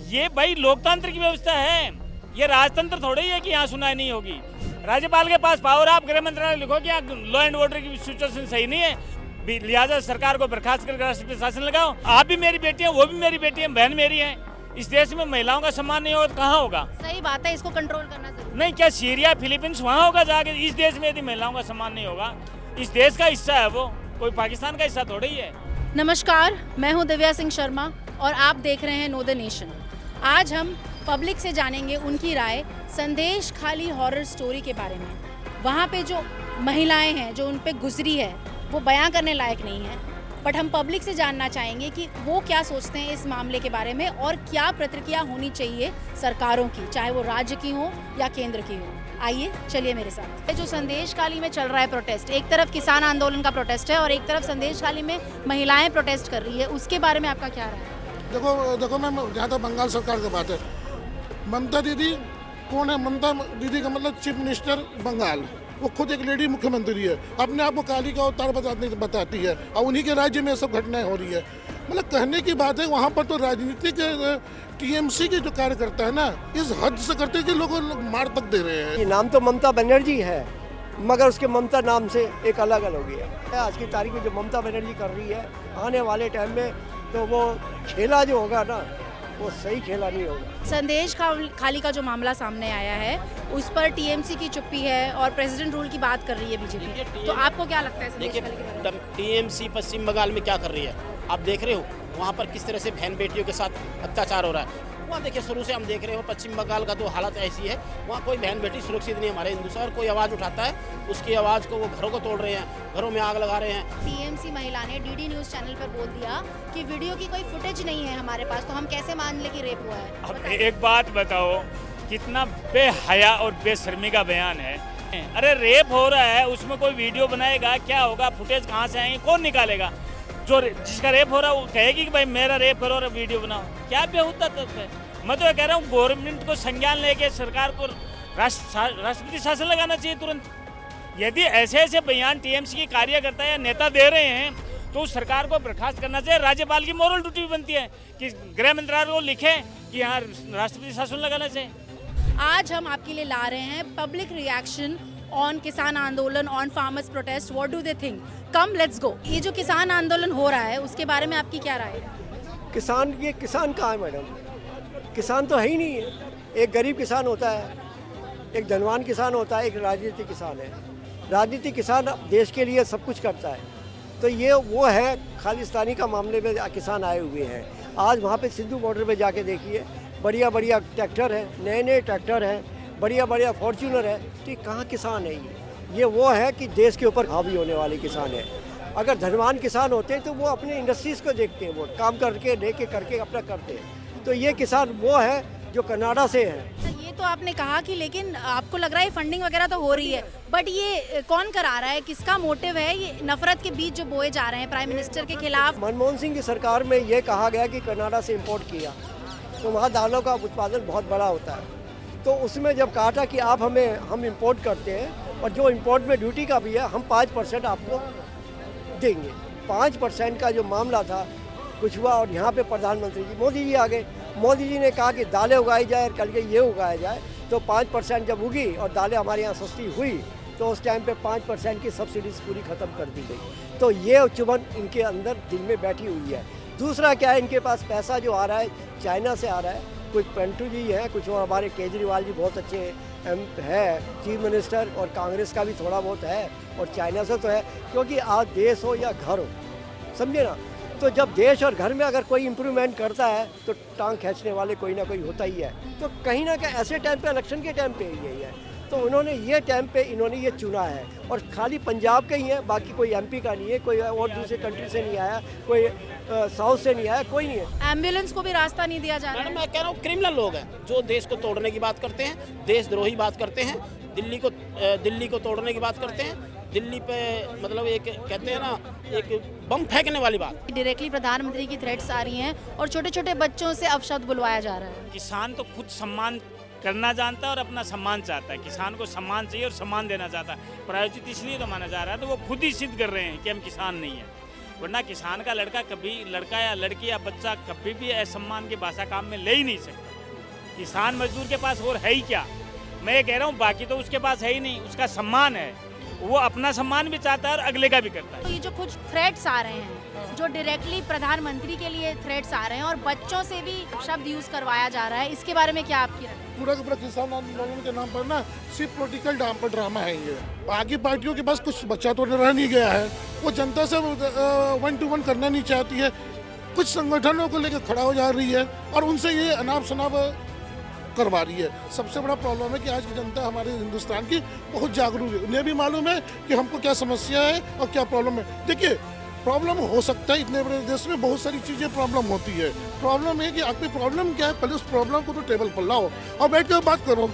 ये भाई लोकतंत्र की व्यवस्था है, ये राजतंत्र थोड़ी है कि यहाँ सुनाई नहीं होगी। राज्यपाल के पास पावर, आप गृह मंत्रालय लिखो कि यहाँ लॉ एंड ऑर्डर की सिचुएशन सही नहीं है, लिहाजा सरकार को बर्खास्त करके राष्ट्रपति शासन लगाओ। आप भी मेरी बेटी है, वो भी मेरी बेटी है, बहन मेरी है। इस देश में महिलाओं का सम्मान नहीं होगा तो कहाँ होगा? सही बात है, इसको कंट्रोल करना जरूरी नहीं, क्या सीरिया फिलीपींस वहाँ होगा जाके? इस देश में यदि महिलाओं का सम्मान नहीं होगा, इस देश का हिस्सा है वो, कोई पाकिस्तान का हिस्सा थोड़ी है। नमस्कार, मैं हूं दिव्या सिंह शर्मा और आप देख रहे हैं नो द नेशन। आज हम पब्लिक से जानेंगे उनकी राय संदेश खाली हॉरर स्टोरी के बारे में। वहाँ पे जो महिलाएं हैं जो उन पे गुजरी है वो बयां करने लायक नहीं है, बट हम पब्लिक से जानना चाहेंगे कि वो क्या सोचते हैं इस मामले के बारे में और क्या प्रतिक्रिया होनी चाहिए सरकारों की, चाहे वो राज्य की हो या केंद्र की हो। आइए चलिए मेरे साथ। जो संदेश खाली में चल रहा है प्रोटेस्ट, एक तरफ किसान आंदोलन का प्रोटेस्ट है और एक तरफ संदेश खाली में महिलाएं प्रोटेस्ट कर रही है, उसके बारे में आपका क्या राय है? देखो मैम, जहाँ तक बंगाल सरकार की बात है, ममता दीदी कौन है? ममता दीदी का मतलब चीफ मिनिस्टर बंगाल, वो खुद एक लेडी मुख्यमंत्री है, अपने आप को काली का अवतार बताती है और उन्हीं के राज्य में सब घटनाएं हो रही है। मतलब कहने की बात है, वहाँ पर तो राजनीतिक टीएमसी के जो कार्यकर्ता है ना, इस हद से करते कि लोग मार तक दे रहे हैं। नाम तो ममता बनर्जी है, मगर उसके ममता नाम से एक अलग हो गया। आज की तारीख में जो ममता बनर्जी कर रही है, आने वाले टाइम में तो वो खेला जो होगा ना, वो सही खेला नहीं होगा। संदेश खाली का जो मामला सामने आया है उस पर टीएमसी की चुप्पी है और प्रेसिडेंट रूल की बात कर रही है बीजेपी, तो आपको क्या लगता है संदेश खाली के बारे में? टीएमसी पश्चिम बंगाल में क्या कर रही है आप देख रहे हो, वहाँ पर किस तरह से बहन बेटियों के साथ अत्याचार हो रहा है। वहाँ देखिए, शुरू से हम देख रहे हो पश्चिम बंगाल का तो हालत ऐसी है, वहाँ कोई बहन बेटी सुरक्षित नहीं है। हमारे हिंदुस्तान और कोई आवाज़ उठाता है, उसकी आवाज़ को वो घरों को तोड़ रहे हैं, घरों में आग लगा रहे हैं। टीएमसी महिला ने डीडी न्यूज चैनल पर बोल दिया कि वीडियो की कोई फुटेज नहीं है हमारे पास, तो हम कैसे मान ले कि रेप हुआ है? अब एक बात बताओ, कितना बेहया और बेशर्मी का बयान है। अरे रेप हो रहा है, उसमें कोई वीडियो बनाएगा, क्या होगा? फुटेज कहाँ से आएंगे? कौन निकालेगा? जो जिसका रेप हो रहा है वो कहेगी कि भाई मेरा रेप करो और वीडियो बनाओ। क्या बेहूदा तत्व है? मैं तो ये कह रहा हूँ, गवर्नमेंट को संज्ञान लेके सरकार को राष्ट्रपति शासन लगाना चाहिए तुरंत। यदि ऐसे ऐसे बयान टीएमसी के कार्यकर्ता या नेता दे रहे हैं तो उस सरकार को बर्खास्त करना चाहिए। राज्यपाल की मोरल ड्यूटी भी बनती है कि गृह मंत्रालय को लिखे कि यहाँ राष्ट्रपति शासन लगाना चाहिए। आज हम आपके लिए ला रहे हैं पब्लिक रिएक्शन ऑन किसान आंदोलन, on farmers protest. What do they think? Come let's go. ये जो किसान आंदोलन हो रहा है उसके बारे में आपकी क्या राय है? ये किसान कहाँ है मैडम? किसान तो है ही नहीं है। एक गरीब किसान होता है, एक धनवान किसान होता है, एक राजनीतिक किसान है। राजनीतिक किसान देश के लिए सब कुछ करता है, तो ये वो है खालिस्तानी का मामले में किसान आए हुए हैं। आज वहाँ पे सिंधु बॉर्डर पे जाके देखिए, बढ़िया बढ़िया ट्रैक्टर है, नए नए ट्रैक्टर हैं, बढ़िया बढ़िया फॉर्च्यूनर है, तो कहाँ किसान है? ये वो है कि देश के ऊपर हावी होने वाले किसान है। अगर धनवान किसान होते हैं तो वो अपने इंडस्ट्रीज़ को देखते हैं, वो काम करके लेके करके अपना करते हैं। तो ये किसान वो है जो कनाडा से है। ये तो आपने कहा कि, लेकिन आपको लग रहा है फंडिंग वगैरह तो हो रही है, बट ये कौन करा रहा है? किसका मोटिव है? ये नफरत के बीज जो बोए जा रहे हैं प्राइम मिनिस्टर के खिलाफ। मनमोहन सिंह की सरकार में ये कहा गया कि कनाडा से इंपोर्ट किया, तो वहाँ दालों का उत्पादन बहुत बड़ा होता है। तो उसमें जब कहा था कि हम इंपोर्ट करते हैं और जो इंपोर्ट में ड्यूटी का भी है, हम 5% आपको देंगे। 5% का जो मामला था कुछ हुआ और यहाँ पे प्रधानमंत्री जी मोदी जी आ गए। मोदी जी ने कहा कि दालें उगाई जाए और कल के ये उगाया जाए। तो 5% जब उगी और दालें हमारे यहाँ सस्ती हुई तो उस टाइम पे 5% की सब्सिडीज पूरी ख़त्म कर दी गई। तो ये चुभन इनके अंदर दिल में बैठी हुई है। दूसरा क्या है, इनके पास पैसा जो आ रहा है चाइना से आ रहा है। कुछ पेंटू जी हैं, कुछ और हमारे केजरीवाल जी बहुत अच्छे है चीफ मिनिस्टर, और कांग्रेस का भी थोड़ा बहुत है, और चाइना से तो है। क्योंकि आज देश हो या घर हो, समझे ना, तो जब देश और घर में अगर कोई इम्प्रूवमेंट करता है तो टांग खींचने वाले कोई ना कोई होता ही है। तो कहीं ना कहीं ऐसे टाइम पे, इलेक्शन के टाइम पे यही है, तो उन्होंने ये टाइम पे इन्होंने ये चुना है। और खाली पंजाब का ही है, बाकी कोई एमपी का नहीं है, कोई और दूसरे कंट्री से नहीं आया, कोई साउथ से नहीं आया, कोई नहीं है। एम्बुलेंस को भी रास्ता नहीं दिया जा रहा है। मैं कह रहा हूँ क्रिमिनल लोग हैं जो देश को तोड़ने की बात करते हैं, देशद्रोही बात करते हैं, दिल्ली को तोड़ने की बात करते हैं, दिल्ली पे मतलब एक कहते हैं ना, एक बम फेंकने वाली बात। डायरेक्टली प्रधानमंत्री की थ्रेट्स आ रही हैं और छोटे छोटे बच्चों से अपशब्द बुलवाया जा रहा है। किसान तो खुद सम्मान करना जानता है और अपना सम्मान चाहता है। किसान को सम्मान चाहिए और सम्मान देना चाहता है। प्रायोजित इसलिए तो माना जा रहा है, तो वो खुद ही सिद्ध कर रहे हैं कि हम किसान नहीं है। वरना किसान का लड़का या लड़की या बच्चा कभी भी असम्मान की भाषा काम में ले ही नहीं सकता। किसान मजदूर के पास और है ही क्या, मैं ये कह रहा हूँ, बाकी तो उसके पास है ही नहीं। उसका सम्मान है, वो अपना सम्मान भी चाहता है और अगले का भी करता है। तो ये जो कुछ थ्रेट्स आ रहे हैं, जो डायरेक्टली प्रधानमंत्री के लिए थ्रेट्स आ रहे हैं और बच्चों से भी शब्द यूज करवाया जा रहा है, इसके बारे में क्या आपकी राय है? पूरा का पूरा किसान आंदोलन के नाम पर ना सिर्फ पॉलिटिकल ड्रामा है ये। बाकी पार्टियों के पास कुछ बच्चा तो रह नहीं गया है, वो जनता से 1 to 1 करना नहीं चाहती है, कुछ संगठनों को लेकर खड़ा हो जा रही है और उनसे ये अनाप शनाप करवा रही है। सबसे बड़ा प्रॉब्लम है कि आज की जनता हमारे हिंदुस्तान की बहुत जागरूक है, उन्हें भी मालूम है कि हमको क्या समस्या है और क्या प्रॉब्लम है। देखिए, प्रॉब्लम हो सकता है, इतने बड़े देश में बहुत सारी चीज़ें प्रॉब्लम होती है। प्रॉब्लम है कि आपकी प्रॉब्लम क्या है, पहले उस प्रॉब्लम को तो टेबल पर लाओ और बैठ कर बात करो।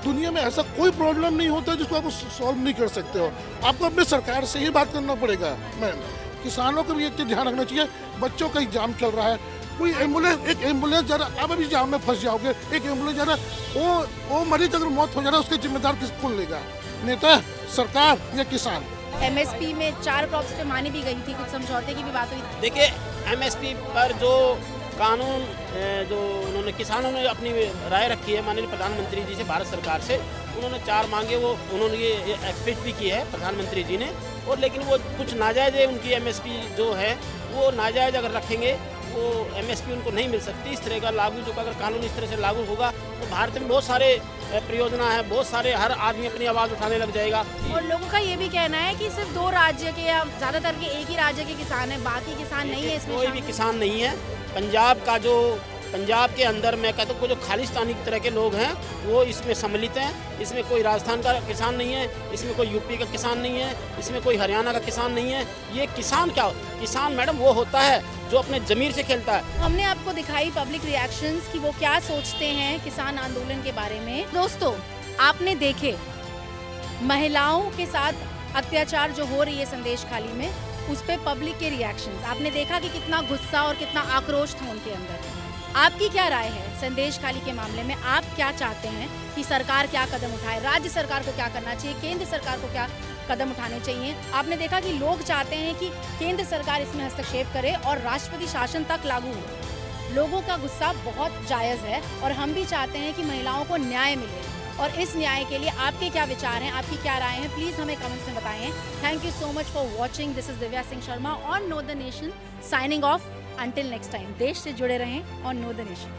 दुनिया में ऐसा कोई प्रॉब्लम नहीं होता जिसको आप सॉल्व नहीं कर सकते हो। आपको अपनी सरकार से ही बात करना पड़ेगा। मैम, किसानों को भी एक चीज़ ध्यान रखना चाहिए, बच्चों का एग्जाम चल रहा है, कोई एक एम्बुलेंस जा रहा, आप अभी जाम में फंस जाओगे, एक एम्बुलेंस जा रहा, वो मरीज अगर मौत हो जा रहा है, उसके जिम्मेदार किसको लेगा? नेता, सरकार या किसान? एमएसपी में 4 क्रॉप्स पे मानी भी गई थी, कुछ समझौते की भी बात हुई थी। देखिए, एमएसपी पर जो कानून जो उन्होंने किसानों ने अपनी राय रखी है माननीय प्रधानमंत्री जी से, भारत सरकार से, उन्होंने 4 मांगे वो उन्होंने ये एक्सपेक्ट भी की है प्रधानमंत्री जी ने। और लेकिन वो कुछ नाजायज़ है, उनकी एमएसपी जो है वो नाजायज़ अगर रखेंगे वो एमएसपी उनको नहीं मिल सकती। इस तरह का लागू जो अगर कानून इस तरह से लागू होगा तो भारत में बहुत सारे परियोजना है, बहुत सारे, हर आदमी अपनी आवाज़ उठाने लग जाएगा। और लोगों का ये भी कहना है कि सिर्फ 2 राज्य के या ज़्यादातर के एक ही राज्य के किसान हैं, बाकी किसान नहीं है इसमें। कोई भी किसान नहीं है। पंजाब के अंदर मैं कहता हूँ जो खालिस्तानी तरह के लोग हैं वो इसमें सम्मिलित हैं। इसमें कोई राजस्थान का किसान नहीं है, इसमें कोई यूपी का किसान नहीं है, इसमें कोई हरियाणा का किसान नहीं है। ये किसान क्या, किसान मैडम वो होता है जो अपने ज़मीर से खेलता है। हमने आपको दिखाई पब्लिक रिएक्शंस कि वो क्या सोचते हैं किसान आंदोलन के बारे में। दोस्तों, आपने देखे महिलाओं के साथ अत्याचार जो हो रही है संदेश खाली में, उस पे पब्लिक के रिएक्शंस आपने देखा कि कितना गुस्सा और कितना आक्रोश था उनके अंदर। आपकी क्या राय है संदेश खाली के मामले में? आप क्या चाहते हैं कि सरकार क्या कदम उठाए, राज्य सरकार को क्या करना चाहिए, केंद्र सरकार को क्या कदम उठाने चाहिए? आपने देखा कि लोग चाहते हैं कि केंद्र सरकार इसमें हस्तक्षेप करे और राष्ट्रपति शासन तक लागू हो। लोगों का गुस्सा बहुत जायज़ है और हम भी चाहते हैं कि महिलाओं को न्याय मिले। और इस न्याय के लिए आपके क्या विचार हैं, आपकी क्या राय है, प्लीज़ हमें कमेंट्स में बताएं। Thank you so much for watching. This is Divya Singh Sharma on know the nation, signing off. Until next time, देश से जुड़े रहें और नो द नेशन।